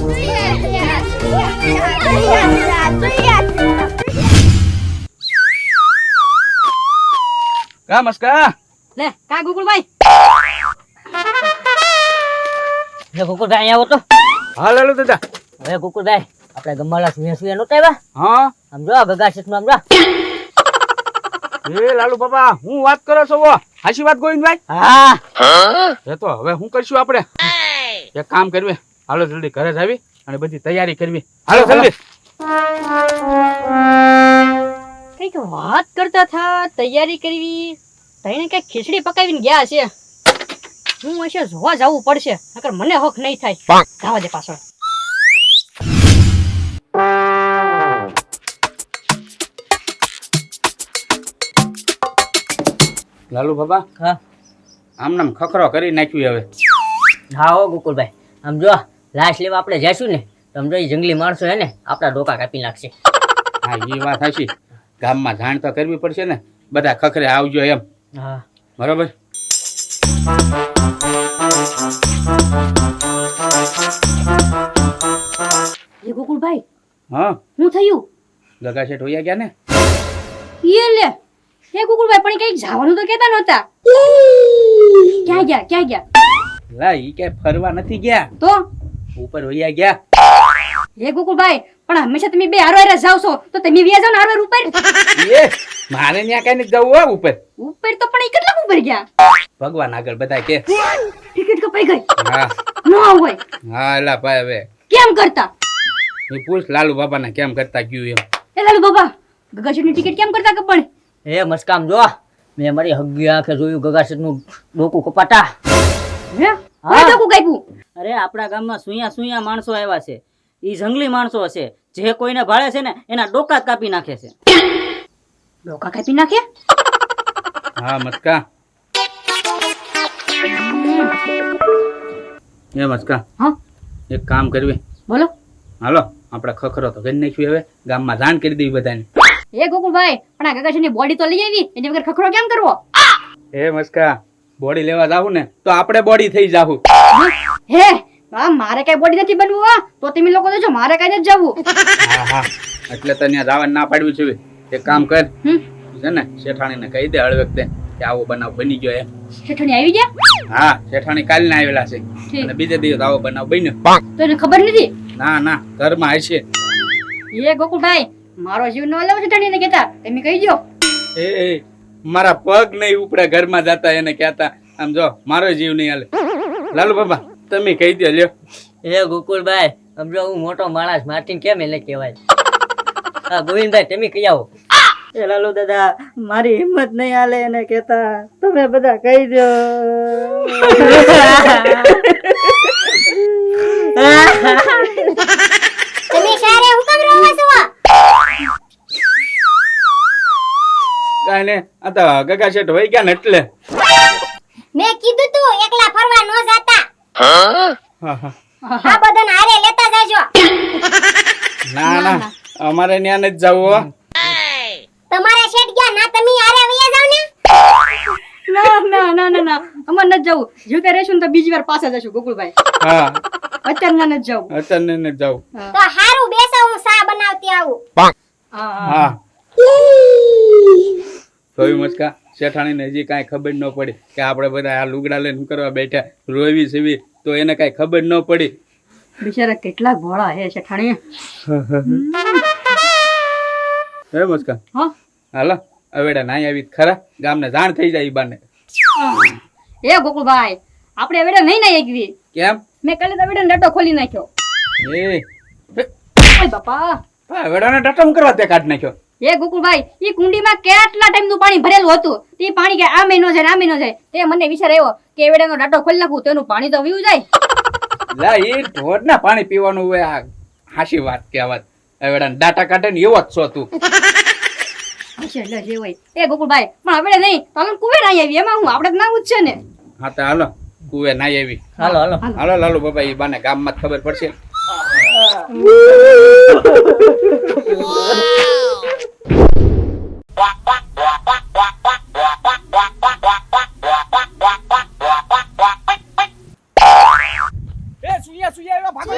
કા મસ્કા લે કા ગોકુળભાઈ હે ગોકુળભાઈ આવો તો. હા લાલુ દાદા. હવે ગોકુળભાઈ આપણે ગમાલા સુયા નહોતા આવ્યા. હા સમજો ગગા શેઠ નું સમજો. એ લાલુ બાબા હું વાત કરો છો વો હાચી વાત ગોવિંદભાઈ? હા એ તો હવે શું કરશું આપણે? એક કામ કરવી, હાલો જલ્દી ઘરે જ આવી અને બધી તૈયારી કરવી. હાલો જલ્દી. કઈક વાત કરતા થા, તૈયારી કરવી. તઈને કઈક ખીચડી પકાવીને ગયા છે. હું હશે જોવા જવું પડશે, નકર મને હક નહીં થાય. જવા દે પાછળ. લાલુ બાબા હા આમ નામ ખખરો કરી નાખ્યું હવે. હા હો ગોકુળભાઈ સમજો લાશ લેવા આપણે જઈશું ને સમજો એ જંગલી માણસો હે ને આપણા ડોકા કાપી નાખશે. હા એ વાત હાચી. ગામમાં જાણ તો કરવી પડશે ને, બધા ખખરે આવજો એમ. હા બરોબર. એ ગોકુળભાઈ હા હું થયું? ગગા શેઠ હોયા ગયા ને? એ લે એ ગોકુળભાઈ પણ કઈક જવાનું તો કેતા નહોતા. ક્યાં ગયા ક્યાં ગયા? લા ઈ કે ફરવા નથી ગયા, તો ઉપર હોયા ગયા. એ ગોકુળભાઈ પણ હંમેશા તમે બે હારો હારે જાવ છો તો તમે વ્યા જાવ ને હારો ઉપર. એ મારે ત્યાં કઈ નથી જવું હો ઉપર. ઉપર તો પણ એ કેટલા ઉપર ગયા? ભગવાન આગળ બધા કે. ટિકિટ કપાઈ ગઈ. હા ન હોય હા એલા ભાઈ હવે કેમ કરતા? એ પૂછ લાલુ બાબા ને કેમ કરતા ગયું એમ. એ લાલુ બાબા ગગાશેઠની ટિકિટ કેમ કરતા કપણ? એ મસ્કામ જો મેં મારી હગી આંખે જોયું ગગા શેઠ નું ડોકું કપાટા. હે હા. હા ડોકું કાપ્યું. અરે આપણા ગામમાં સુયા માણસો આવ્યા છે. ઈ જંગલી માણસો હશે, જે કોઈને ભાળે છે ને એના ડોકા જ કાપી નાખે છે. ડોકા કાપી નાખે? હા મસ્કા એ મસ્કા હા એક કામ કરવી, બોલો. હાલો આપણે ખખરો તો કરી નાખ્યું, હવે ગામમાં જાણ કરી દેવી બધાને. એ ગોકુળભાઈ પણ આ ગગાશેઠની બોડી તો લઈ આવી, એની વગર ખખરો કેમ કરવો? એ મસ્કા બોડી લેવા જાવું ને તો આપણે બોડી થઈ જાવું. હે આ મારે કઈ બોડી નથી બનવું હો, તો તમે લોકો તો જો મારે કઈ નથી જવું. હા હા એટલે તો ત્યાં જવાનું ના પાડ્યું છે. એક કામ કર હમ છે ને શેઠાણીને કહી દે હળવેક કે આવો બનાવ બની ગયો એમ. શેઠાણી આવી ગયા? હા શેઠાણી કાલના આવેલા છે ઠીક. અને બીજે દિવસ આવો બનાવ બન્યો. તો એને ખબર નથી? ના ના ઘરમાં હશે. એ ગોકુળભાઈ મારો જીવ ન લેવો શેઠાણીને કહેતા, તમે કહી દો. એ મારા પગ નહીં ઉપડે ઘરમાં જતા એને કહેતા. આમ જો મારો જીવ નહીં હાલે. લાલુ બાબા તમે કહી દો લ્યો. એ ગોકુળભાઈ સમજો હું મોટો માણસ માર્ટીન કેમ એને કહેવાય. હા ગોવિંદભાઈ તમે કહી આવો. એ લાલુ દાદા મારી હિંમત નહીં હાલે એને કહેતા, તમે બધા કહી દો. તમે સારે હુકમ રહો છો? કાંઈ ને આ તો ગગા શેઠ હોય ગયા ને એટલે. મેં કીધું તું એકલા ફરવા ન જાતા. હા હા આ બધાને હારે લેતા જાજો. ના ના અમારે ત્યાં નથી જવું હો. તમારે શેઠ ગયા ના તમે હારે વયા જાવ ને. ના ના ના ના ના અમાર નથી જવું. જો કે રહેશું ને તો બીજી વાર પાછા જશું ગોકુળભાઈ. હા અત્યારે ના નથી જવું. અત્યારે નથી જવું. તો હારું બેસો હું ચા બનાવતી આવું. હા હા જોયું મસ્કા શેઠાણીને હજી કાંઈ ખબર ન પડી કે આપણે બધા આ લુગડા લઈને શું કરવા બેઠા રોવી સેવી, તો એને કાંઈ ખબર ન પડી. બિચારા કેટલા ભોળા હે શેઠાણી. હે મસ્કા હા હાલો અવેડા નાઈ આવી ખરા, ગામને જાણ થઈ જાય ઈ બાને. એ ગોકુળભાઈ આપણે વેડે નહીં ના એકવી. કેમ? મેં કાલે તો વેડે ડટો ખોલી નાખ્યો. એ ઓય બાપા અવેડાને ડટમ કરવા તે કાઢ નાખ્યો. એ ગોકુળભાઈ ઈ કુંડીમાં કેટલા ટાઈમ નું પાણી ભરેલું હતું. તે પાણી કે આ મહિનો જાય આ મહિનો જાય. તે મને વિચાર આવ્યો કે વેડાનો ડાટો ખોલી નાખું તો એનું પાણી તો વીવું જાય. લા એ ઢોર ના પાણી પીવાનું હોય. આ હાચી વાત કહેવત. અવેડાને ડાટા કાઢે ને એવો જ છો તું. હશે એટલે જે હોય. એ ગોકુળભાઈ પણ હવે નહીં તો કુવે ના આવી, એમાં હું આપણે નાવું જ છે ને. હા તો હાલો કુવે નાઈ આવી. હાલો હાલો હાલો લાલુ બાબા ઈ બાને ગામમાં જ ખબર પડશે. એ સુયા સુયા એવા ભાગો.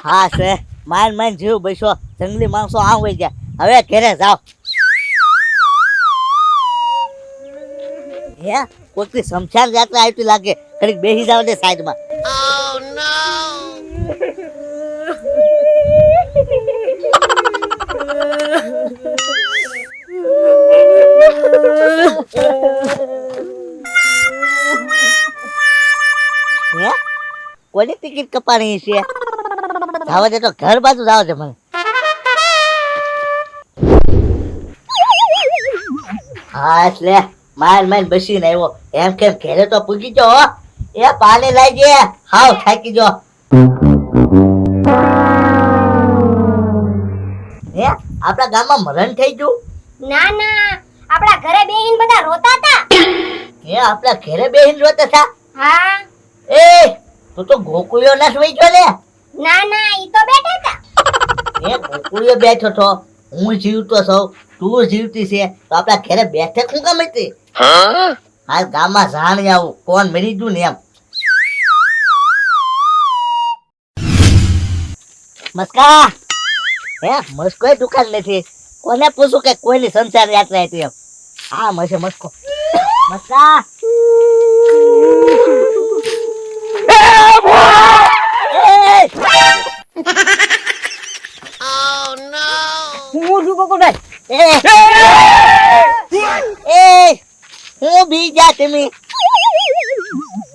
હા છે માન જીવ બેસો જંગલી માણસો આમ હોય ગયા હવે ઘરે જાઓ હે કોઈકની શમશાન યાત્રા આવતી લાગે ઘડીક બેસી જાવ ને સાઈડમાં હે કોની ટિકિટ કપાણી છે જાવા દે તો ઘર બાજુ જાવ છે મને હા એટલે માર બસીને આવ્યો એમ કેમ ઘરે તો પૂગી જો એ પાણી લઈ જે હાવ થાકી જો હે આપણા ગામમાં મરણ થઈ ગયું ના ના આપણા ઘરે બેહીન બધા રોતા હતા હે આપણા ઘરે બેહીન રોતા હતા હા એ તું તો ગોકુળિયો ના સુઈ ગયો ને ના ના ઈ તો બેઠા હતા એ ગોકુળિયો બેઠો છો હું જીવતો છું તું જીવતી છે તો આપણા ઘરે બેઠે શું કામ હતી હાલ ગામમાં જાણી આવું કોણ મરી ગયું ને એમ મસ્કા હે મસ્કો દુકાન નથી કોને પૂછું કે કોઈની સંસાર યાત્રા હતી એમ હા મસે મસ્કો મસ્કા હું શું ગોકુળભાઈ હું બી જા તમે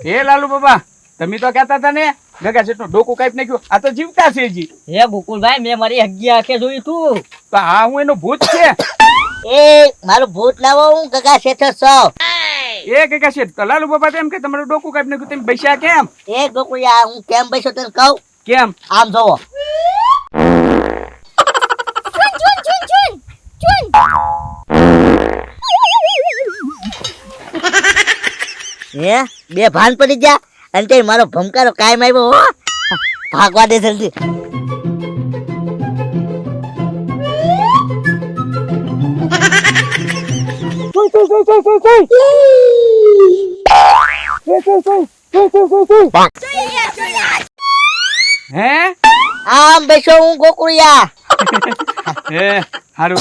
હે લાલુ બાબા તમે તો કહેતા હતા ને ગગા શેઠ નું ડોકું કાપી નાખ્યું આ તો જીવતા છે જી હે ગોકુળભાઈ મેં મારી હગી આંખે જોયું તું તો હા હું એનો ભૂત છે એ મારું ભૂત લાવો હું ગગા શેઠ છું એ ગગા શેઠ તો લાલુ બાબા તો એમ કે તમારું ડોકું કાપી નાખ્યું તમે બેસ્યા કેમ એ ગોકુળિયા હું કેમ બેસો તને કહું કેમ આમ જોવો હે બે ભાન પડી ગયા અને તે મારો ભમકારો કાયમ આવ્યો હો ભાગવા દે જલ્દી હે આમ બેસો હું ગોકુળિયા હે હારું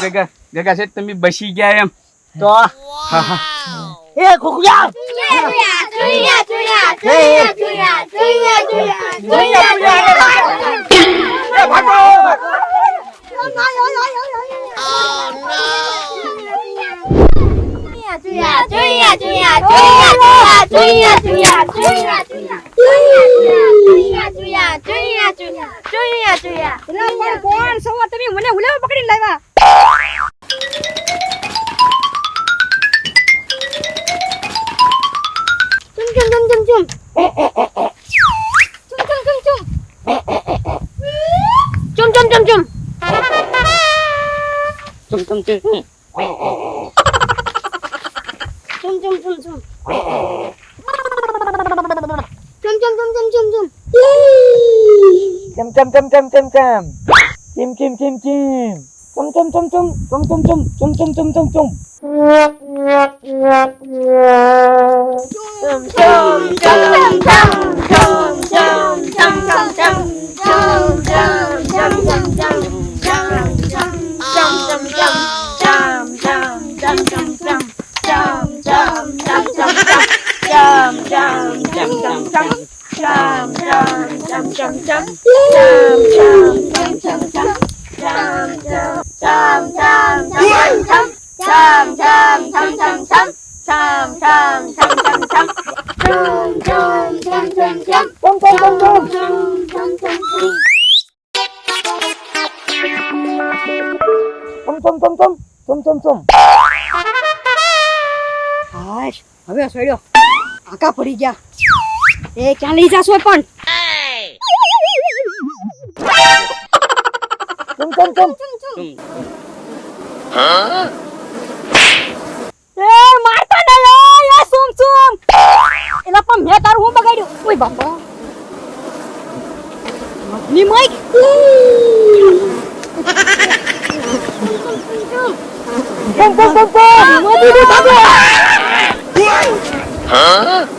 ગગા શેઠ તમે બસી ગયા એમ તો હા હા એ ગોકુળિયા કોણ સવા તમે મને ઉલાવા પકડીને લાવ્યા હાશ હવે સોડ્યો આકા પડી ગયા એ ક્યાં લઈ જાશો પણ એ મારતા ન લો બાપા ની માઈક બમ બમ બમ બમ